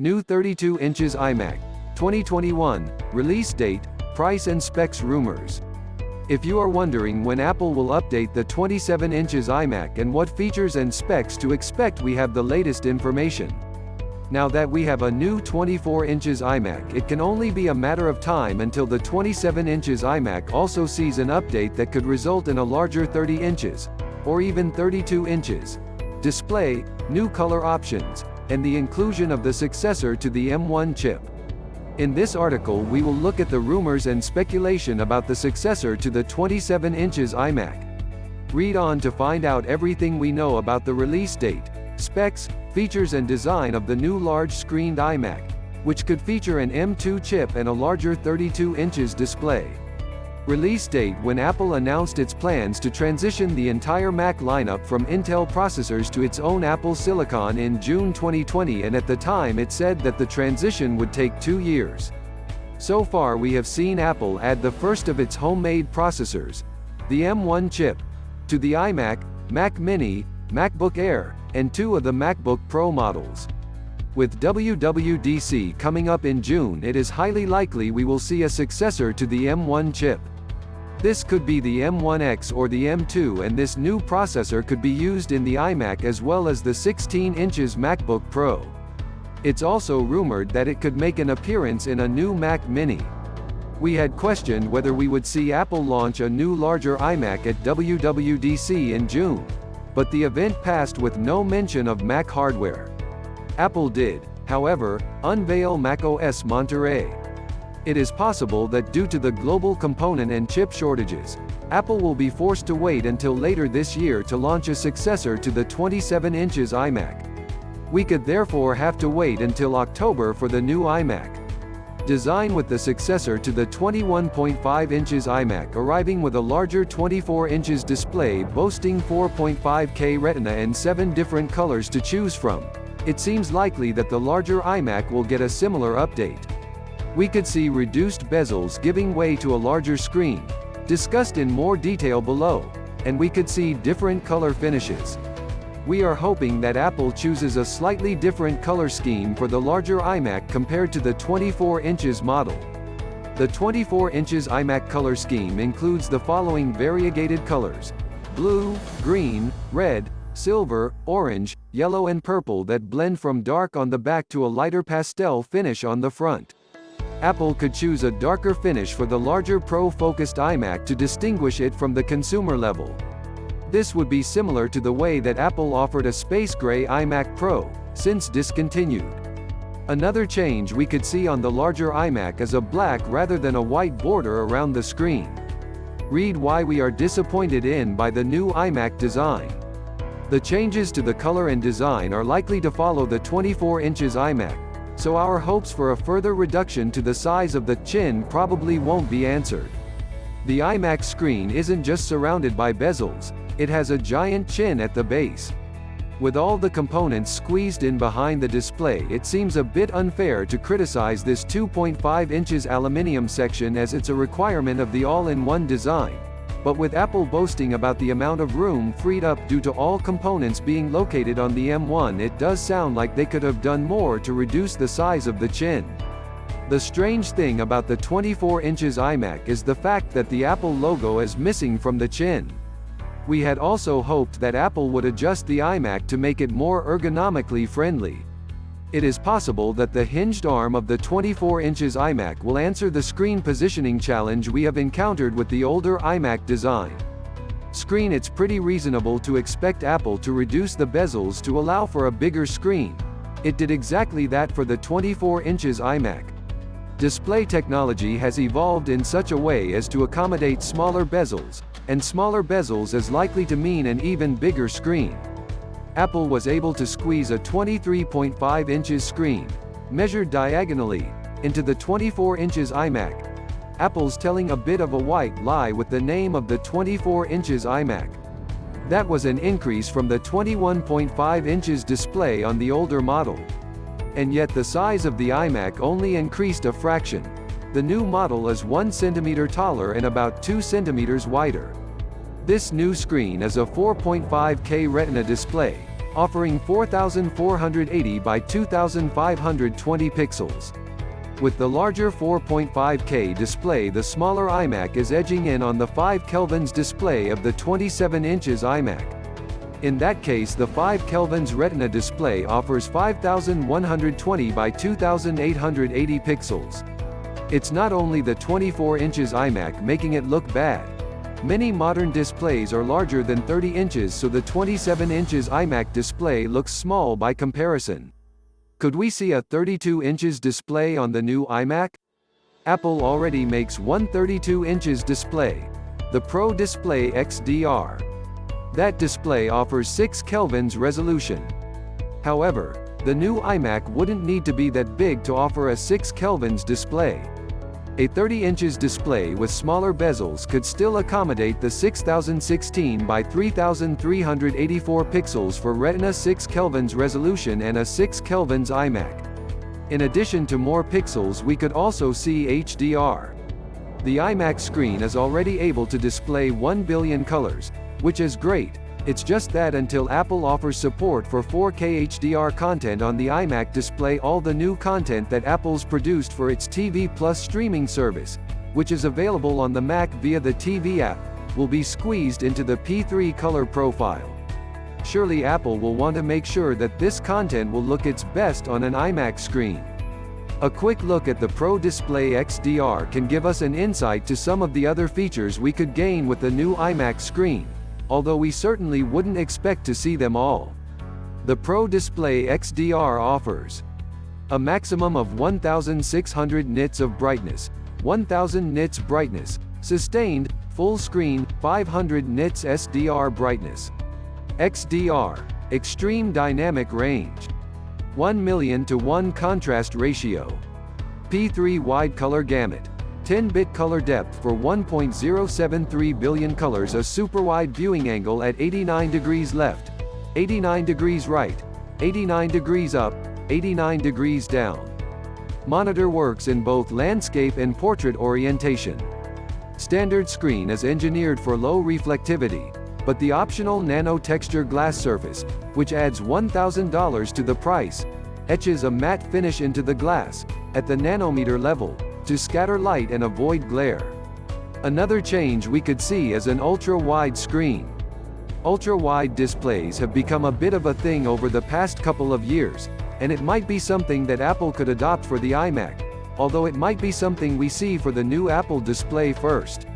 New 32 inches iMac, 2021, release date, price and specs rumors. If you are wondering when Apple will update the 27 inches iMac and what features and specs to expect, we have the latest information. Now that we have a new 24 inches iMac, it can only be a matter of time until the 27 inches iMac also sees an update that could result in a larger 30 inches, or even 32 inches, display, new color options, and the inclusion of the successor to the M1 chip. In this article we will look at the rumors and speculation about the successor to the 27 inches iMac. Read on to find out everything we know about the release date, specs, features and design of the new large-screened iMac, which could feature an M2 chip and a larger 32 inches display. Release date: when Apple announced its plans to transition the entire Mac lineup from Intel processors to its own Apple Silicon in June 2020, and at the time it said that the transition would take 2 years. So far we have seen Apple add the first of its homemade processors, the M1 chip, to the iMac, Mac Mini, MacBook Air, and 2 of the MacBook Pro models. With WWDC coming up in June, it is highly likely we will see a successor to the M1 chip. This could be the M1X or the M2, and this new processor could be used in the iMac as well as the 16 inches MacBook Pro. It's also rumored that it could make an appearance in a new Mac Mini. We had questioned whether we would see Apple launch a new larger iMac at WWDC in June, but the event passed with no mention of Mac hardware. Apple did, however, unveil macOS Monterey. It is possible that due to the global component and chip shortages, Apple will be forced to wait until later this year to launch a successor to the 27 inches iMac. We could therefore have to wait until October for the new iMac. Design with the successor to the 21.5 inches iMac, arriving with a larger 24 inches display boasting 4.5K Retina and 7 different colors to choose from. It seems likely that the larger iMac will get a similar update. We could see reduced bezels giving way to a larger screen, discussed in more detail below, and we could see different color finishes. We are hoping that Apple chooses a slightly different color scheme for the larger iMac compared to the 24 inches model. The 24 inches iMac color scheme includes the following variegated colors: blue, green, red, silver, orange, yellow and purple that blend from dark on the back to a lighter pastel finish on the front. Apple could choose a darker finish for the larger Pro-focused iMac to distinguish it from the consumer level. This would be similar to the way that Apple offered a space gray iMac Pro, since discontinued. Another change we could see on the larger iMac is a black rather than a white border around the screen. Read why we are disappointed by the new iMac design. The changes to the color and design are likely to follow the 24 inches iMac, so our hopes for a further reduction to the size of the chin probably won't be answered. The iMac screen isn't just surrounded by bezels, it has a giant chin at the base. With all the components squeezed in behind the display, it seems a bit unfair to criticize this 2.5 inches aluminum section as it's a requirement of the all-in-one design. But with Apple boasting about the amount of room freed up due to all components being located on the M1, it does sound like they could have done more to reduce the size of the chin. The strange thing about the 24 inches iMac is the fact that the Apple logo is missing from the chin. We had also hoped that Apple would adjust the iMac to make it more ergonomically friendly. It is possible that the hinged arm of the 24 inches iMac will answer the screen positioning challenge we have encountered with the older iMac design. It's pretty reasonable to expect Apple to reduce the bezels to allow for a bigger screen. It did exactly that for the 24 inches iMac. Display technology has evolved in such a way as to accommodate smaller bezels, and smaller bezels is likely to mean an even bigger screen. Apple was able to squeeze a 23.5 inches screen, measured diagonally, into the 24 inches iMac. Apple's telling a bit of a white lie with the name of the 24 inches iMac. That was an increase from the 21.5 inches display on the older model. And yet the size of the iMac only increased a fraction. The new model is 1 centimeter taller and about 2 centimeters wider. This new screen is a 4.5K Retina display, offering 4480 by 2520 pixels. With the larger 4.5K display, the smaller iMac is edging in on the 5 kelvins display of the 27 inches iMac. In that case, the 5 kelvins Retina display offers 5120 by 2880 pixels. It's not only the 24 inches iMac making it look bad. Many modern displays are larger than 30 inches, so the 27 inches iMac display looks small by comparison. Could we see a 32 inches display on the new iMac? Apple already makes one 32 inches display, the Pro Display XDR. That display offers 6 kelvins resolution. However, the new iMac wouldn't need to be that big to offer a 6 kelvins display. A 30 inches display with smaller bezels could still accommodate the 6016 by 3384 pixels for Retina 6 kelvins resolution and a 6 kelvins iMac. In addition to more pixels, we could also see HDR. The iMac screen is already able to display 1 billion colors, which is great. It's just that until Apple offers support for 4K HDR content on the iMac display, all the new content that Apple's produced for its TV Plus streaming service, which is available on the Mac via the TV app, will be squeezed into the P3 color profile. Surely Apple will want to make sure that this content will look its best on an iMac screen. A quick look at the Pro Display XDR can give us an insight to some of the other features we could gain with the new iMac screen, although we certainly wouldn't expect to see them all. The Pro Display XDR offers a maximum of 1600 nits of brightness, 1000 nits brightness, sustained, full screen, 500 nits SDR brightness. XDR, extreme dynamic range. 1 million to 1 contrast ratio. P3 wide color gamut. 10-bit color depth for 1.073 billion colors, a super wide viewing angle at 89 degrees left, 89 degrees right, 89 degrees up, 89 degrees down. Monitor works in both landscape and portrait orientation. Standard screen is engineered for low reflectivity, but the optional nano texture glass surface, which adds $1,000 to the price, etches a matte finish into the glass, at the nanometer level, to scatter light and avoid glare. Another change we could see is an ultra-wide screen. Ultra-wide displays have become a bit of a thing over the past couple of years, and it might be something that Apple could adopt for the iMac, although it might be something we see for the new Apple display first.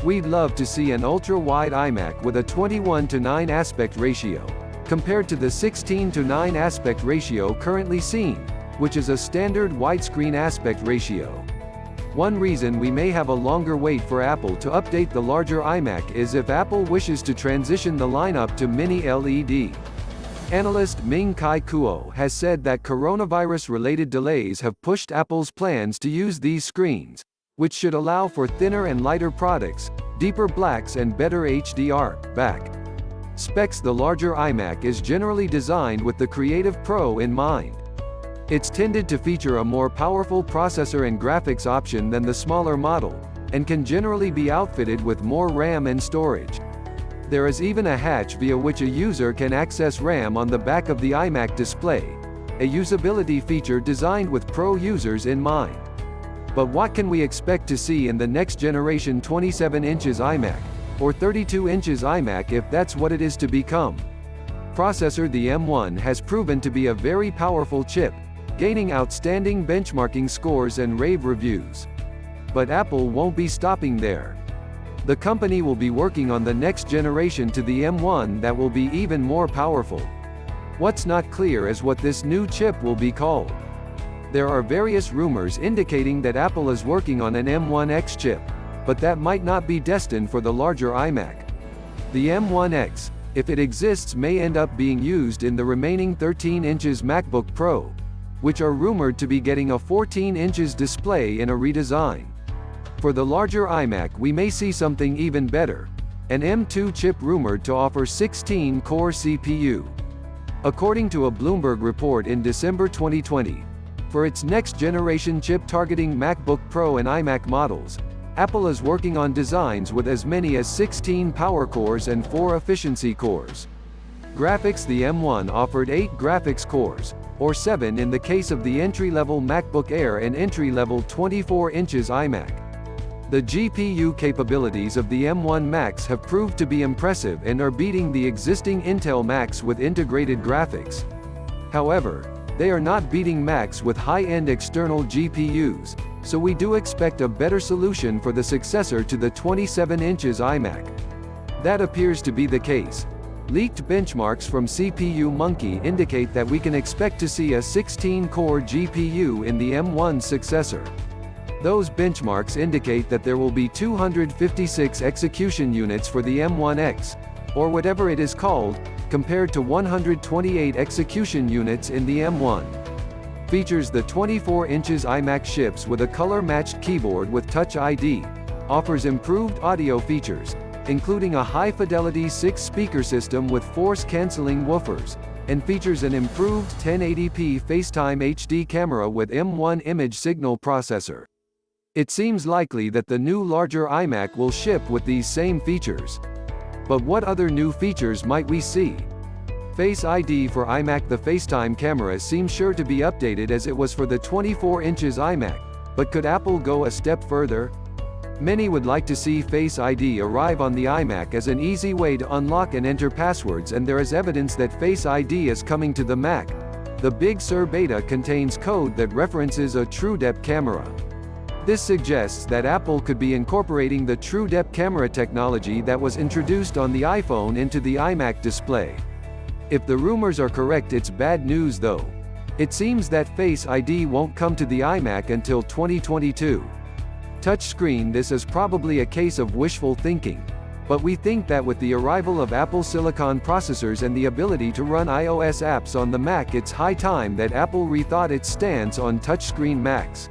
We'd love to see an ultra-wide iMac with a 21:9 aspect ratio, compared to the 16:9 aspect ratio currently seen, which is a standard widescreen aspect ratio. One reason we may have a longer wait for Apple to update the larger iMac is if Apple wishes to transition the lineup to mini LED. Analyst Ming-Chi Kuo has said that coronavirus-related delays have pushed Apple's plans to use these screens, which should allow for thinner and lighter products, deeper blacks and better HDR back specs. The larger iMac is generally designed with the Creative Pro in mind. It's tended to feature a more powerful processor and graphics option than the smaller model, and can generally be outfitted with more RAM and storage. There is even a hatch via which a user can access RAM on the back of the iMac display, a usability feature designed with pro users in mind. But what can we expect to see in the next generation 27 inches iMac, or 32 inches iMac if that's what it is to become? Processor: the M1 has proven to be a very powerful chip, gaining outstanding benchmarking scores and rave reviews. But Apple won't be stopping there. The company will be working on the next generation to the M1 that will be even more powerful. What's not clear is what this new chip will be called. There are various rumors indicating that Apple is working on an M1X chip, but that might not be destined for the larger iMac. The M1X, if it exists, may end up being used in the remaining 13 inches MacBook Pro, which are rumored to be getting a 14 inches display in a redesign. For the larger iMac we may see something even better, an M2 chip rumored to offer 16-core CPU. According to a Bloomberg report in December 2020, for its next-generation chip targeting MacBook Pro and iMac models, Apple is working on designs with as many as 16 power cores and 4 efficiency cores. Graphics: the M1 offered 8 graphics cores, or 7 in the case of the entry-level MacBook Air and entry-level 24 inches iMac. The GPU capabilities of the M1 Macs have proved to be impressive and are beating the existing Intel Macs with integrated graphics. However, they are not beating Macs with high-end external GPUs, so we do expect a better solution for the successor to the 27 inches iMac. That appears to be the case. Leaked benchmarks from CPU Monkey indicate that we can expect to see a 16-core GPU in the M1's successor. Those benchmarks indicate that there will be 256 execution units for the M1X, or whatever it is called, compared to 128 execution units in the M1. Features: the 24 inches iMac ships with a color-matched keyboard with Touch ID, offers improved audio features, including a high-fidelity 6-speaker system with force-canceling woofers, and features an improved 1080p FaceTime HD camera with M1 image signal processor. It seems likely that the new larger iMac will ship with these same features. But what other new features might we see? Face ID for iMac: the FaceTime camera seems sure to be updated as it was for the 24 inches iMac, but could Apple go a step further? Many would like to see Face ID arrive on the iMac as an easy way to unlock and enter passwords, and there is evidence that Face ID is coming to the Mac. The Big Sur beta contains code that references a TrueDepth camera. This suggests that Apple could be incorporating the TrueDepth camera technology that was introduced on the iPhone into the iMac display. If the rumors are correct, it's bad news though. It seems that Face ID won't come to the iMac until 2022. Touchscreen: this is probably a case of wishful thinking. But we think that with the arrival of Apple Silicon processors and the ability to run iOS apps on the Mac, it's high time that Apple rethought its stance on touchscreen Macs.